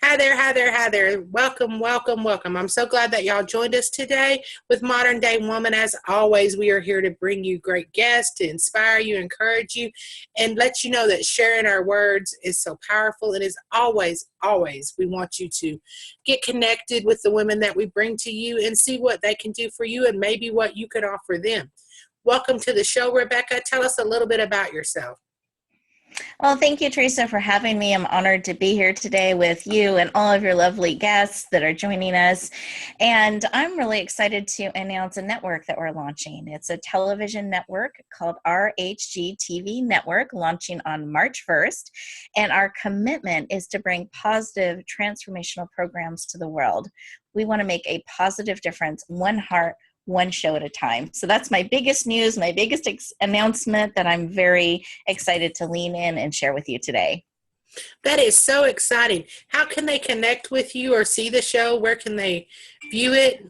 Hi there, hi there, hi there. Welcome, welcome, welcome. I'm so glad that y'all joined us today with Modern Day Woman. As always, we are here to bring you great guests, to inspire you, encourage you, and let you know that sharing our words is so powerful. And as always, we want you to get connected with the women that we bring to you and see what they can do for you and maybe what you could offer them. Welcome to the show, Rebecca. Tell us a little bit about yourself. Well, thank you, Teresa, for having me. I'm honored to be here today with you and all of your lovely guests that are joining us. And I'm really excited to announce a network that we're launching. It's a television network called RHGTV Network, launching on March 1st. And our commitment is to bring positive, transformational programs to the world. We want to make a positive difference, one heart, one show at a time. So that's my biggest news, my biggest announcement that I'm very excited to lean in and share with you today. That is so exciting. How can they connect with you or see the show? Where can they view it?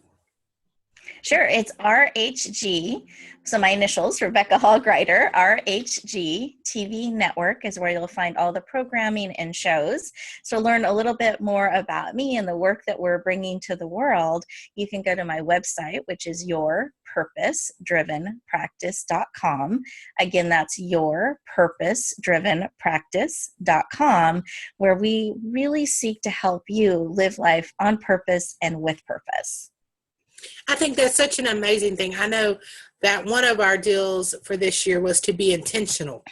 Sure, it's RHG. So my initials, Rebecca Hall Gruyter, RHG TV Network is where you'll find all the programming and shows. So learn a little bit more about me and the work that we're bringing to the world. You can go to my website, which is yourpurposedrivenpractice.com. Again, that's yourpurposedrivenpractice.com, where we really seek to help you live life on purpose and with purpose. I think that's such an amazing thing. I know that one of our deals for this year was to be intentional.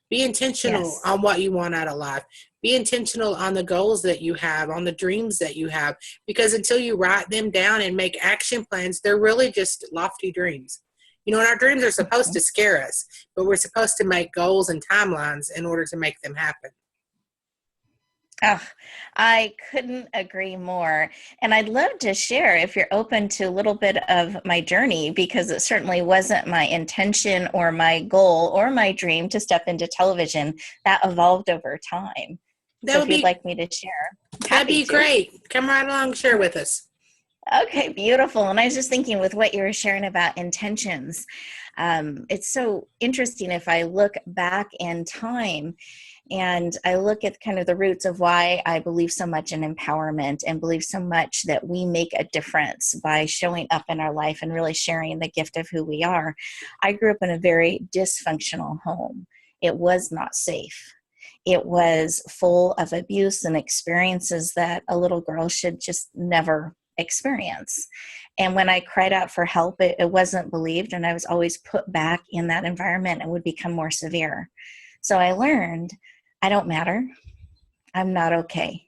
Be intentional on what you want out of life. Be intentional on the goals that you have, on the dreams that you have, because until you write them down and make action plans, they're really just lofty dreams. You know, and our dreams are supposed to scare us, but we're supposed to make goals and timelines in order to make them happen. Oh, I couldn't agree more. And I'd love to share, if you're open to a little bit of my journey, because it certainly wasn't my intention or my goal or my dream to step into television. That evolved over time. So if you'd like me to share. That'd be great. Come right along, share with us. Okay, beautiful. And I was just thinking with what you were sharing about intentions, it's so interesting if I look back in time and I look at kind of the roots of why I believe so much in empowerment and believe so much that we make a difference by showing up in our life and really sharing the gift of who we are. I grew up in a very dysfunctional home. It was not safe. It was full of abuse and experiences that a little girl should just never experience. And when I cried out for help, it wasn't believed, and I was always put back in that environment and would become more severe. So I learned, I don't matter. I'm not okay.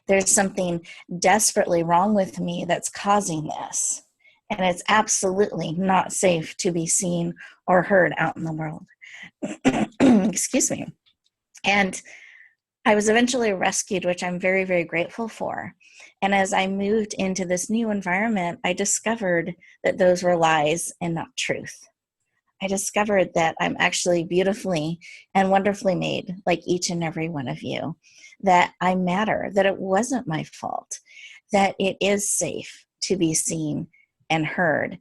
There's something desperately wrong with me that's causing this. And it's absolutely not safe to be seen or heard out in the world. Excuse me. And I was eventually rescued, which I'm very, very grateful for. And as I moved into this new environment, I discovered that those were lies and not truth. I discovered that I'm actually beautifully and wonderfully made, like each and every one of you, that I matter, that it wasn't my fault, that it is safe to be seen and heard.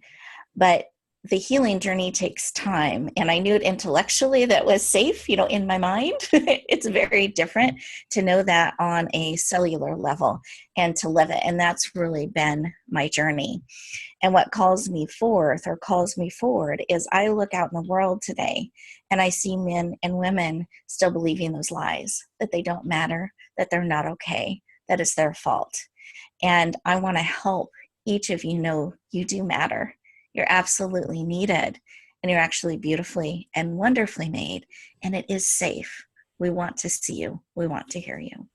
But the healing journey takes time, and I knew it intellectually that was safe, in my mind. It's very different to know that on a cellular level and to live it, and that's really been my journey. And what calls me forward is I look out in the world today and I see men and women still believing those lies, that they don't matter, that they're not okay, that it's their fault. And I want to help each of you know you do matter. You're absolutely needed, and you're actually beautifully and wonderfully made, and it is safe. We want to see you. We want to hear you.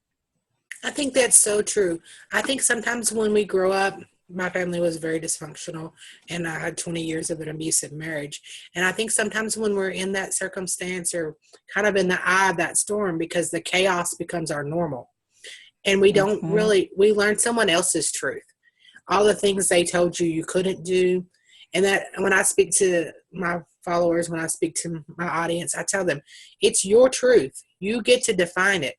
I think that's so true. I think sometimes when we grow up, my family was very dysfunctional, and I had 20 years of an abusive marriage. And I think sometimes when we're in that circumstance or kind of in the eye of that storm, because the chaos becomes our normal, and we don't we learn someone else's truth, all the things they told you couldn't do. And that when I speak to my followers, when I speak to my audience, I tell them, it's your truth. You get to define it.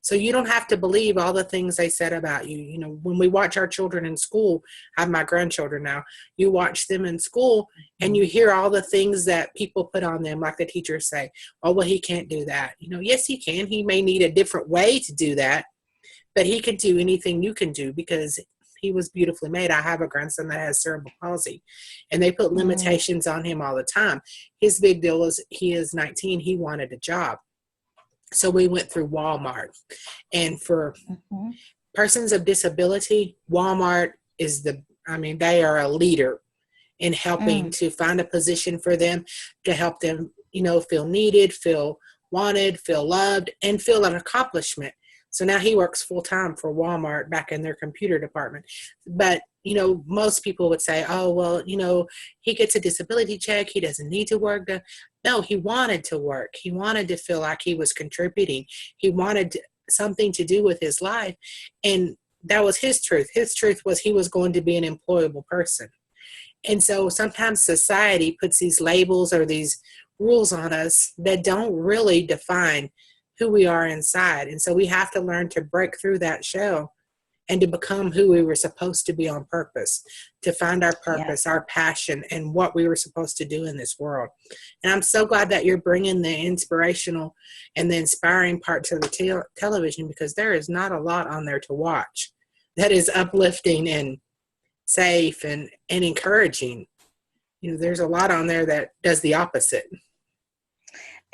So you don't have to believe all the things they said about you. You know, when we watch our children in school, I have my grandchildren now, you watch them in school and you hear all the things that people put on them, like the teachers say, oh, well, he can't do that. You know, yes, he can. He may need a different way to do that, but he could do anything you can do because he was beautifully made. I have a grandson that has cerebral palsy, and they put Mm, limitations on him all the time. His big deal is he is 19. He wanted a job. So we went through Walmart. And for mhm. persons of disability, Walmart is they are a leader in helping Mm, to find a position for them, to help them, feel needed, feel wanted, feel loved, and feel an accomplishment. So now he works full time for Walmart back in their computer department. But, most people would say, oh, well, he gets a disability check. He doesn't need to work. No, he wanted to work. He wanted to feel like he was contributing. He wanted something to do with his life. And that was his truth. His truth was he was going to be an employable person. And so sometimes society puts these labels or these rules on us that don't really define who we are inside. And so we have to learn to break through that shell and to become who we were supposed to be on purpose, to find our yeah. purpose, our passion, and what we were supposed to do in this world. And I'm so glad that you're bringing the inspirational and the inspiring part to the television, because there is not a lot on there to watch that is uplifting and safe and encouraging. There's a lot on there that does the opposite.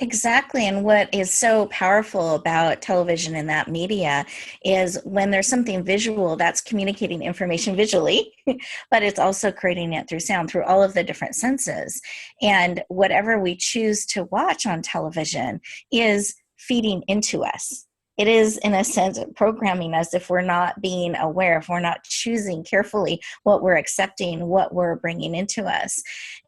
Exactly. And what is so powerful about television and that media is when there's something visual, that's communicating information visually, but it's also creating it through sound, through all of the different senses. And whatever we choose to watch on television is feeding into us. It is, in a sense, programming us if we're not being aware, if we're not choosing carefully what we're accepting, what we're bringing into us.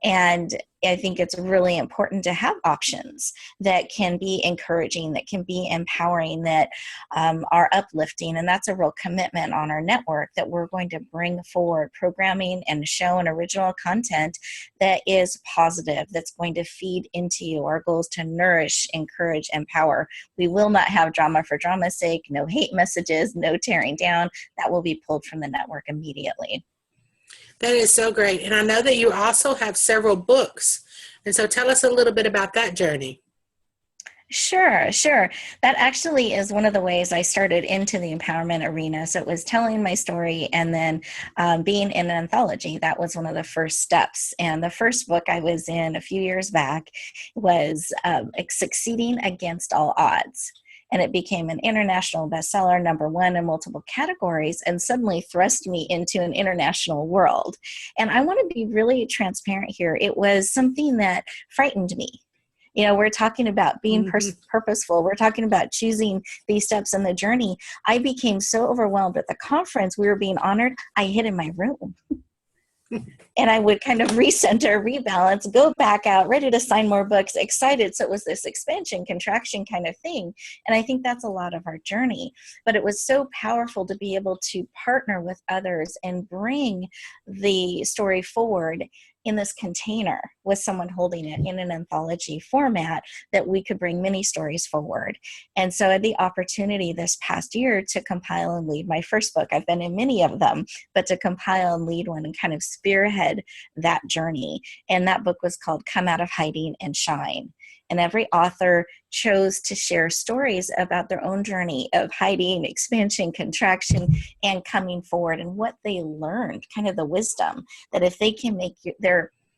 And I think it's really important to have options that can be encouraging, that can be empowering, that are uplifting. And that's a real commitment on our network, that we're going to bring forward programming and show and original content that is positive, that's going to feed into you. Our goal is to nourish, encourage, empower. We will not have drama for drama's sake, no hate messages, no tearing down. That will be pulled from the network immediately. That is so great. And I know that you also have several books. And so tell us a little bit about that journey. Sure. That actually is one of the ways I started into the empowerment arena. So it was telling my story and then being in an anthology. That was one of the first steps. And the first book I was in a few years back was Succeeding Against All Odds. And it became an international bestseller, #1 in multiple categories, and suddenly thrust me into an international world. And I want to be really transparent here. It was something that frightened me. We're talking about being Mm-hmm. purposeful. We're talking about choosing these steps in the journey. I became so overwhelmed at the conference. We were being honored. I hid in my room. And I would kind of recenter, rebalance, go back out, ready to sign more books, excited. So it was this expansion, contraction kind of thing. And I think that's a lot of our journey. But it was so powerful to be able to partner with others and bring the story forward in this container with someone holding it in an anthology format, that we could bring many stories forward. And so I had the opportunity this past year to compile and lead my first book. I've been in many of them, but to compile and lead one and kind of spearhead that journey. And that book was called Come Out of Hiding and Shine. And every author chose to share stories about their own journey of hiding, expansion, contraction, and coming forward, and what they learned, kind of the wisdom that if they can make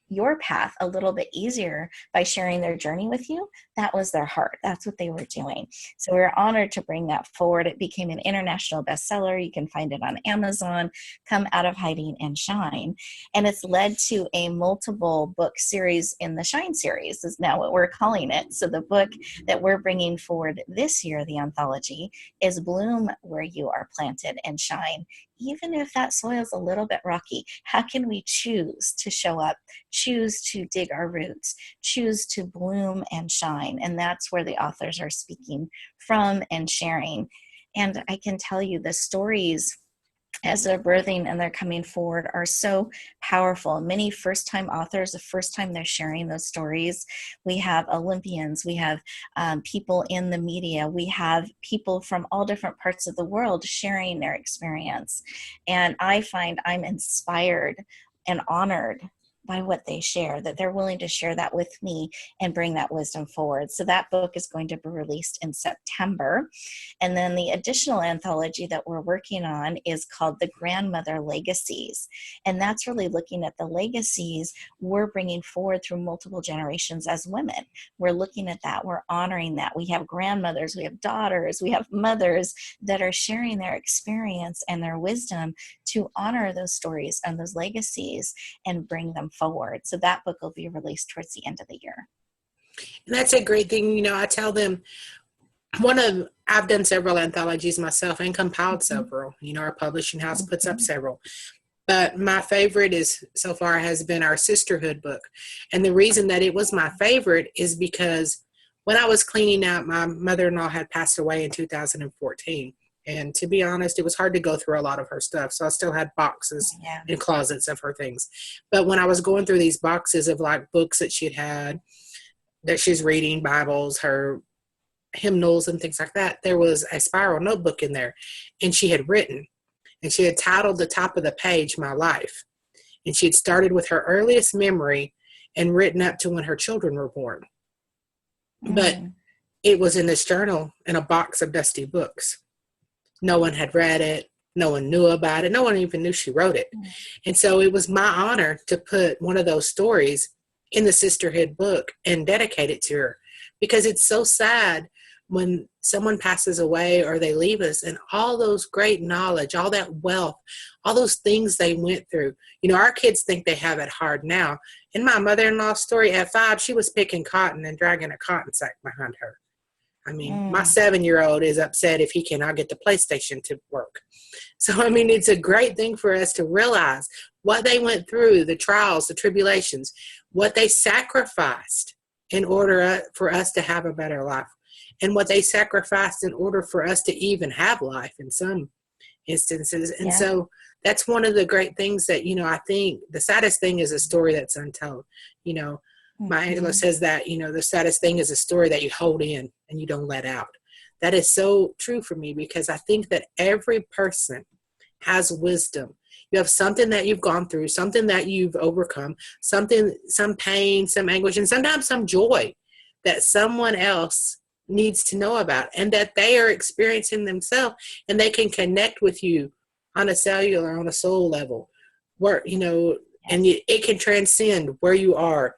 your path a little bit easier by sharing their journey with you, that was their heart. That's what they were doing. So we were honored to bring that forward. It became an international bestseller. You can find it on Amazon, Come Out of Hiding and Shine. And it's led to a multiple book series in the Shine series, is now what we're calling it. So the book that we're bringing forward this year, the anthology, is Bloom Where You Are Planted and Shine. Even if that soil is a little bit rocky, how can we choose to show up, choose to dig our roots, choose to bloom and shine? And that's where the authors are speaking from and sharing. And I can tell you the stories as they're birthing and they're coming forward are so powerful. Many first-time authors, the first time they're sharing those stories. We have Olympians, we have people in the media, we have people from all different parts of the world sharing their experience. And I find I'm inspired and honored by what they share, that they're willing to share that with me and bring that wisdom forward. So that book is going to be released in September. And then the additional anthology that we're working on is called The Grandmother Legacies. And that's really looking at the legacies we're bringing forward through multiple generations as women. We're looking at that. We're honoring that. We have grandmothers, we have daughters, we have mothers that are sharing their experience and their wisdom to honor those stories and those legacies and bring them forward. So that book will be released towards the end of the year. And that's a great thing. I tell them, I've done several anthologies myself and compiled several. Our publishing house puts up several. But my favorite so far has been our Sisterhood book. And the reason that it was my favorite is because when I was cleaning out, my mother-in-law had passed away in 2014. And to be honest, it was hard to go through a lot of her stuff. So I still had boxes and closets of her things. But when I was going through these boxes of like books that she'd had, that she's reading, Bibles, her hymnals and things like that, there was a spiral notebook in there. And she had written, and she had titled the top of the page, My Life. And she had started with her earliest memory and written up to when her children were born. But it was in this journal in a box of dusty books. No one had read it. No one knew about it. No one even knew she wrote it. And so it was my honor to put one of those stories in the Sisterhood book and dedicate it to her, because it's so sad when someone passes away or they leave us, and all those great knowledge, all that wealth, all those things they went through. Our kids think they have it hard now. In my mother-in-law's story, at 5, she was picking cotton and dragging a cotton sack behind her. My 7-year-old is upset if he cannot get the PlayStation to work. So, it's a great thing for us to realize what they went through, the trials, the tribulations, what they sacrificed in order for us to have a better life, and what they sacrificed in order for us to even have life in some instances. And so that's one of the great things that, I think the saddest thing is a story that's untold. Maya Angelou says that, the saddest thing is a story that you hold in and you don't let out. That is so true for me, because I think that every person has wisdom. You have something that you've gone through, something that you've overcome, some pain, some anguish, and sometimes some joy that someone else needs to know about, and that they are experiencing themselves, and they can connect with you on a cellular, on a soul level, where, and it can transcend where you are,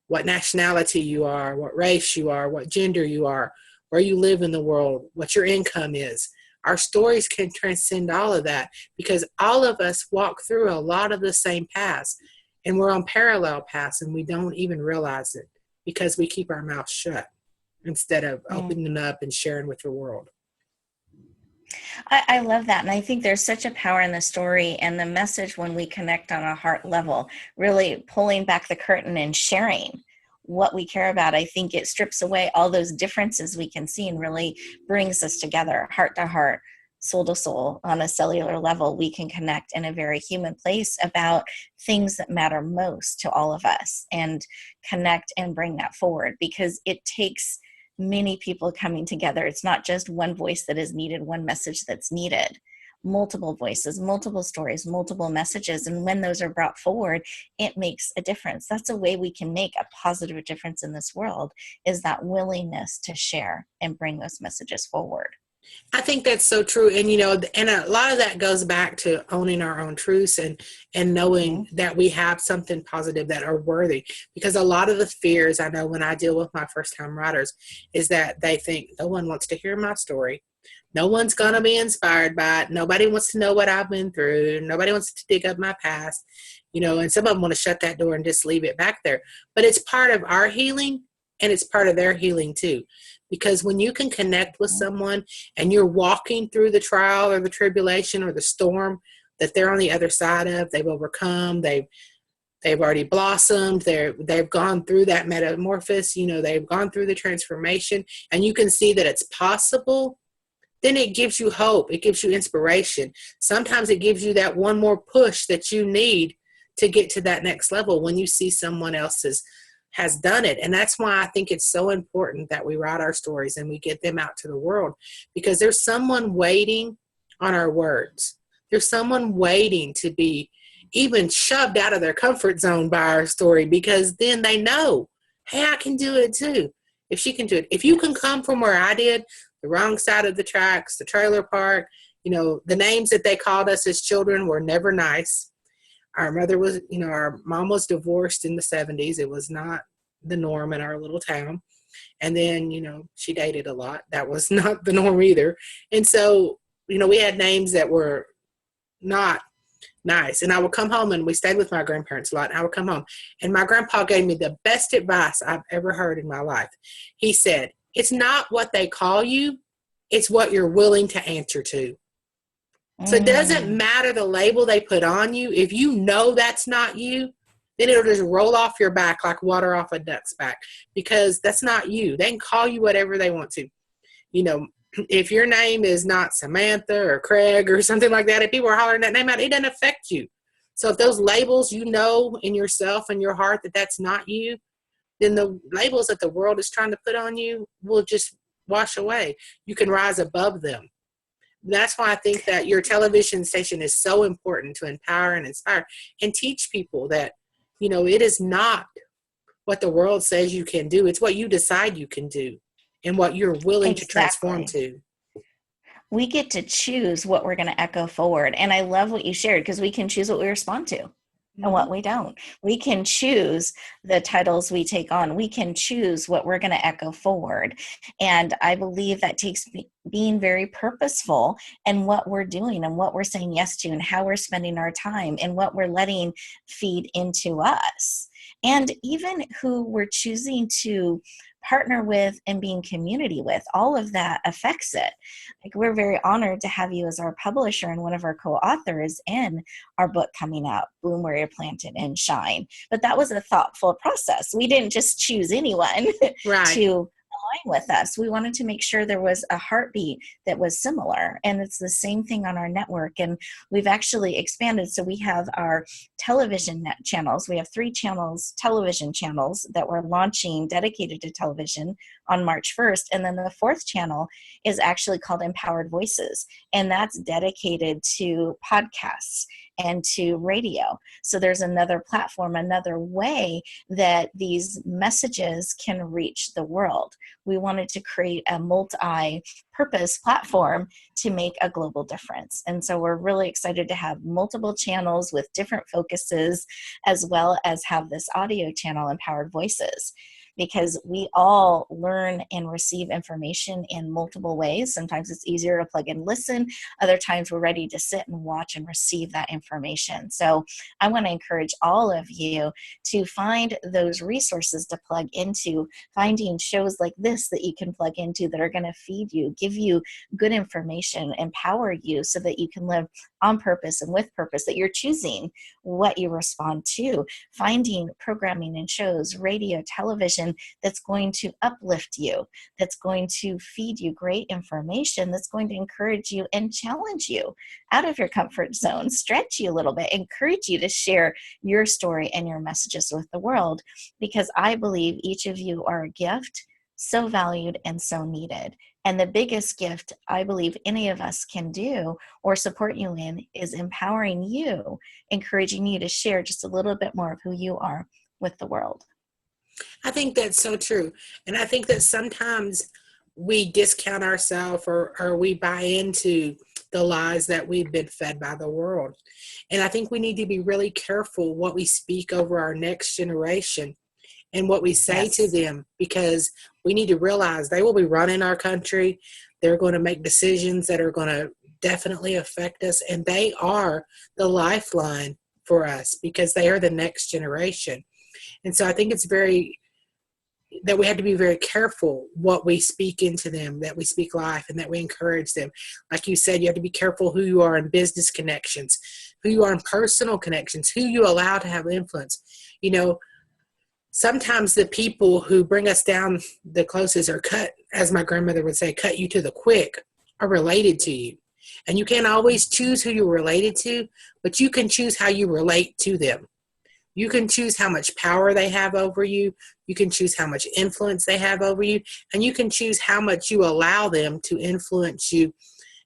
what nationality you are, what race you are, what gender you are, where you live in the world, what your income is. Our stories can transcend all of that, because all of us walk through a lot of the same paths, and we're on parallel paths, and we don't even realize it because we keep our mouths shut instead of opening up and sharing with the world. I love that. And I think there's such a power in the story and the message when we connect on a heart level, really pulling back the curtain and sharing what we care about. I think it strips away all those differences we can see and really brings us together, heart to heart, soul to soul. On a cellular level, we can connect in a very human place about things that matter most to all of us, and connect and bring that forward, because it takes many people coming together. It's not just one voice that is needed, one message that's needed. Multiple voices, multiple stories, multiple messages. And when those are brought forward, it makes a difference. That's a way we can make a positive difference in this world, is that willingness to share and bring those messages forward. I think that's so true. And, and a lot of that goes back to owning our own truths and knowing that we have something positive that are worthy. Because a lot of the fears I know when I deal with my first time writers is that they think no one wants to hear my story. No one's going to be inspired by it. Nobody wants to know what I've been through. Nobody wants to dig up my past, and some of them want to shut that door and just leave it back there. But it's part of our healing, and it's part of their healing too. Because when you can connect with someone and you're walking through the trial or the tribulation or the storm that they're on the other side of, they've overcome, they've already blossomed, they've gone through that metamorphosis, they've gone through the transformation, and you can see that it's possible, then it gives you hope. It gives you inspiration. Sometimes it gives you that one more push that you need to get to that next level when you see someone else's has done it. And that's why I think it's so important that we write our stories and we get them out to the world, because there's someone waiting on our words. There's someone waiting to be even shoved out of their comfort zone by our story, because then they know, hey, I can do it too. If she can do it, if you can come from where I did, the wrong side of the tracks, the trailer park, the names that they called us as children were never nice. Our mother was, our mom was divorced in the 70s. It was not the norm in our little town. And then, she dated a lot. That was not the norm either. And so, we had names that were not nice. And I would come home, and we stayed with my grandparents a lot. And I would come home, and my grandpa gave me the best advice I've ever heard in my life. He said, it's not what they call you, it's what you're willing to answer to. So it doesn't matter the label they put on you. If you know that's not you, then it'll just roll off your back like water off a duck's back, because that's not you. They can call you whatever they want to. If your name is not Samantha or Craig or something like that, if people are hollering that name out, it doesn't affect you. So if those labels, in yourself and your heart that that's not you, then the labels that the world is trying to put on you will just wash away. You can rise above them. That's why I think that your television station is so important, to empower and inspire and teach people that, it is not what the world says you can do. It's what you decide you can do and what you're willing to transform to. We get to choose what we're going to echo forward. And I love what you shared, because we can choose what we respond to and what we don't. We can choose the titles we take on. We can choose what we're going to echo forward. And I believe that takes being very purposeful in what we're doing and what we're saying yes to and how we're spending our time and what we're letting feed into us. And even who we're choosing to partner with and being community with, all of that affects it. Like, we're very honored to have you as our publisher and one of our co-authors in our book coming out, Bloom Where You're Planted and Shine. But that was a thoughtful process. We didn't just choose anyone to align with us. We wanted to make sure there was a heartbeat that was similar. And it's the same thing on our network. And we've actually expanded. So we have our television net channels. We have 3 television channels that we're launching dedicated to television on March 1st. And then the 4th channel is actually called Empowered Voices. And that's dedicated to podcasts and to radio. So there's another platform, another way that these messages can reach the world. We wanted to create a multi-purpose platform to make a global difference. And so we're really excited to have multiple channels with different focuses, as well as have this audio channel, Empowered Voices, because we all learn and receive information in multiple ways. Sometimes it's easier to plug and listen. Other times we're ready to sit and watch and receive that information. So I want to encourage all of you to find those resources to plug into, finding shows like this that you can plug into that are going to feed you, give you good information, empower you so that you can live on purpose and with purpose, that you're choosing what you respond to, finding programming and shows, radio, television, that's going to uplift you, that's going to feed you great information, that's going to encourage you and challenge you out of your comfort zone, stretch you a little bit, encourage you to share your story and your messages with the world, because I believe each of you are a gift, so valued and so needed. And the biggest gift I believe any of us can do or support you in is empowering you, encouraging you to share just a little bit more of who you are with the world. I think that's so true. And I think that sometimes we discount ourselves or we buy into the lies that we've been fed by the world. And I think we need to be really careful what we speak over our next generation and what we say to them, because we need to realize they will be running our country. They're going to make decisions that are going to definitely affect us. And they are the lifeline for us because they are the next generation. And so I think it's that we have to be very careful what we speak into them, that we speak life and that we encourage them. Like you said, you have to be careful who you are in business connections, who you are in personal connections, who you allow to have influence. You know, sometimes the people who bring us down the closest or cut, as my grandmother would say, cut you to the quick, are related to you. And you can't always choose who you're related to, but you can choose how you relate to them. You can choose how much power they have over you. You can choose how much influence they have over you. And you can choose how much you allow them to influence you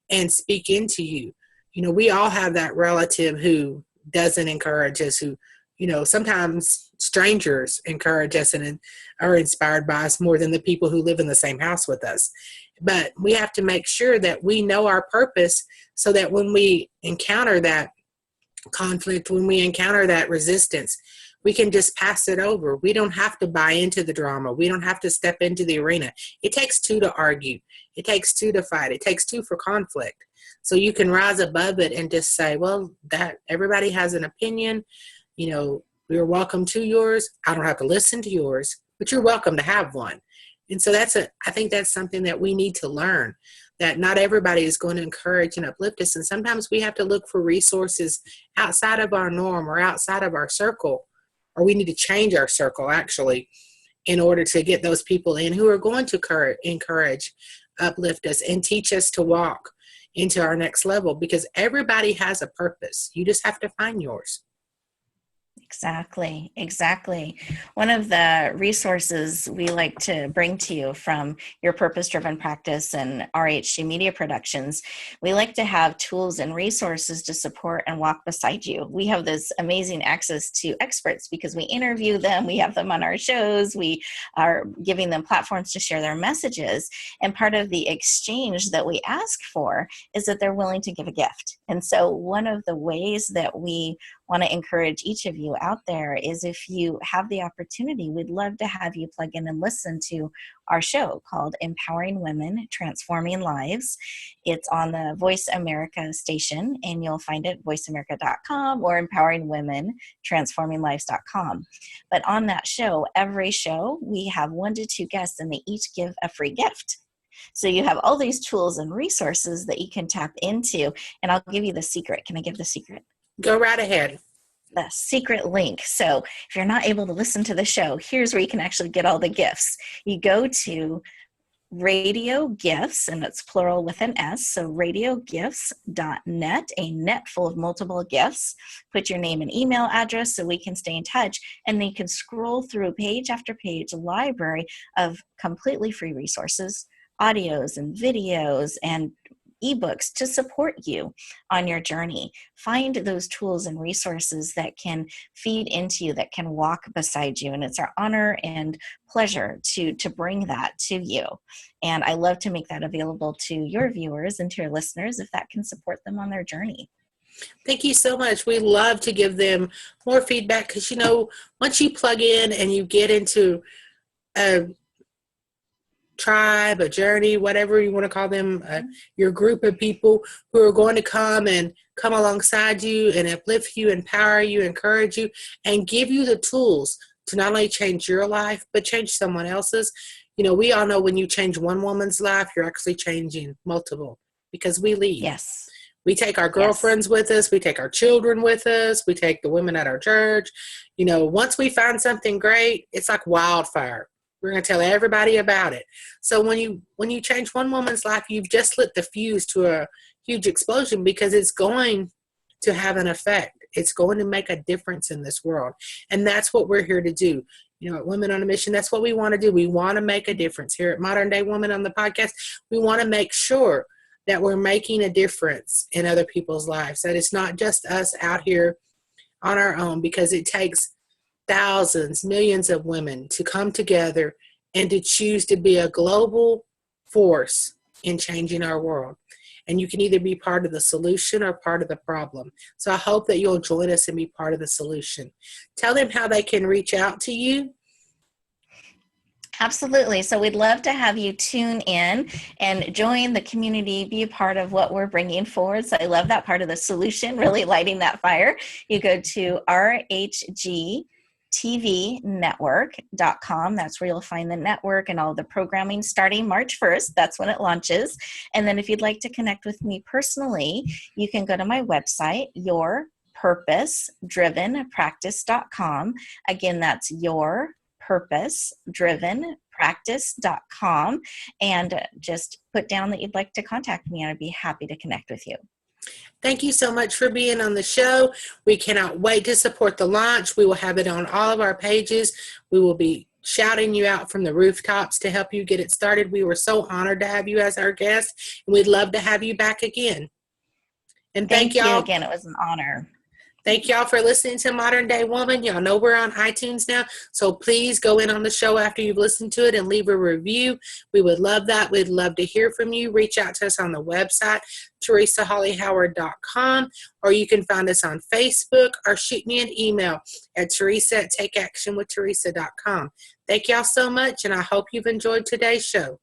and speak into you. You know, we all have that relative who doesn't encourage us, who, sometimes strangers encourage us and are inspired by us more than the people who live in the same house with us. But we have to make sure that we know our purpose so that when we encounter that conflict, when we encounter that resistance, we can just pass it over. We don't have to buy into the drama. We don't have to step into the arena. It takes two to argue. It takes two to fight. It takes two for conflict. So you can rise above it and just say, well, that everybody has an opinion. You're welcome to yours. I don't have to listen to yours, but you're welcome to have one. And so I think that's something that we need to learn, that not everybody is going to encourage and uplift us. And sometimes we have to look for resources outside of our norm or outside of our circle, or we need to change our circle actually in order to get those people in who are going to encourage, uplift us, and teach us to walk into our next level, because everybody has a purpose. You just have to find yours. Exactly. One of the resources we like to bring to you from your purpose-driven practice and RHG Media Productions, we like to have tools and resources to support and walk beside you. We have this amazing access to experts because we interview them, we have them on our shows, we are giving them platforms to share their messages. And part of the exchange that we ask for is that they're willing to give a gift. And so one of the ways that we want to encourage each of you out there is, if you have the opportunity, we'd love to have you plug in and listen to our show called Empowering Women, Transforming Lives. It's on the Voice America station, and you'll find it voiceamerica.com or empoweringwomentransforminglives.com. But on that show, every show, we have 1 to 2 guests, and they each give a free gift. So you have all these tools and resources that you can tap into, and I'll give you the secret. Can I give the secret? Go right ahead. The secret link. So if you're not able to listen to the show, here's where you can actually get all the gifts. You go to Radio Gifts, and it's plural with an S, so radiogifts.net, a net full of multiple gifts. Put your name and email address so we can stay in touch, and then you can scroll through page after page, a library of completely free resources, audios and videos and ebooks to support you on your journey. Find those tools and resources that can feed into you, that can walk beside you. And it's our honor and pleasure to bring that to you. And I love to make that available to your viewers and to your listeners if that can support them on their journey. Thank you so much. We love to give them more feedback because, once you plug in and you get into a tribe, a journey, whatever you want to call them, your group of people who are going to come alongside you and uplift you, empower you, encourage you, and give you the tools to not only change your life, but change someone else's. We all know when you change one woman's life, you're actually changing multiple, because we lead. Yes. We take our girlfriends with us. We take our children with us. We take the women at our church. Once we find something great, it's like wildfire. We're going to tell everybody about it. So when you change one woman's life, you've just lit the fuse to a huge explosion, because it's going to have an effect. It's going to make a difference in this world. And that's what we're here to do. At Women on a Mission, that's what we want to do. We want to make a difference. Here at Modern Day Woman on the podcast, we want to make sure that we're making a difference in other people's lives, that it's not just us out here on our own, because it takes thousands, millions of women to come together and to choose to be a global force in changing our world. And you can either be part of the solution or part of the problem. So I hope that you'll join us and be part of the solution. Tell them how they can reach out to you. Absolutely. So we'd love to have you tune in and join the community, be a part of what we're bringing forward. So I love that part of the solution, really lighting that fire. You go to RHGTVnetwork.com. That's where you'll find the network and all the programming starting March 1st. That's when it launches. And then if you'd like to connect with me personally, you can go to my website, yourpurposedrivenpractice.com. Again, that's yourpurposedrivenpractice.com, and just put down that you'd like to contact me, and I'd be happy to connect with you. Thank you so much for being on the show. We cannot wait to support the launch. We will have it on all of our pages. We will be shouting you out from the rooftops to help you get it started. We were so honored to have you as our guest, and we'd love to have you back again. And Thank you y'all again. It was an honor. Thank y'all for listening to Modern Day Woman. Y'all know we're on iTunes now, so please go in on the show after you've listened to it and leave a review. We would love that. We'd love to hear from you. Reach out to us on the website, TeresaHawley-Howard.com, or you can find us on Facebook or shoot me an email at Teresa@TakeActionWithTeresa.com. Thank y'all so much, and I hope you've enjoyed today's show.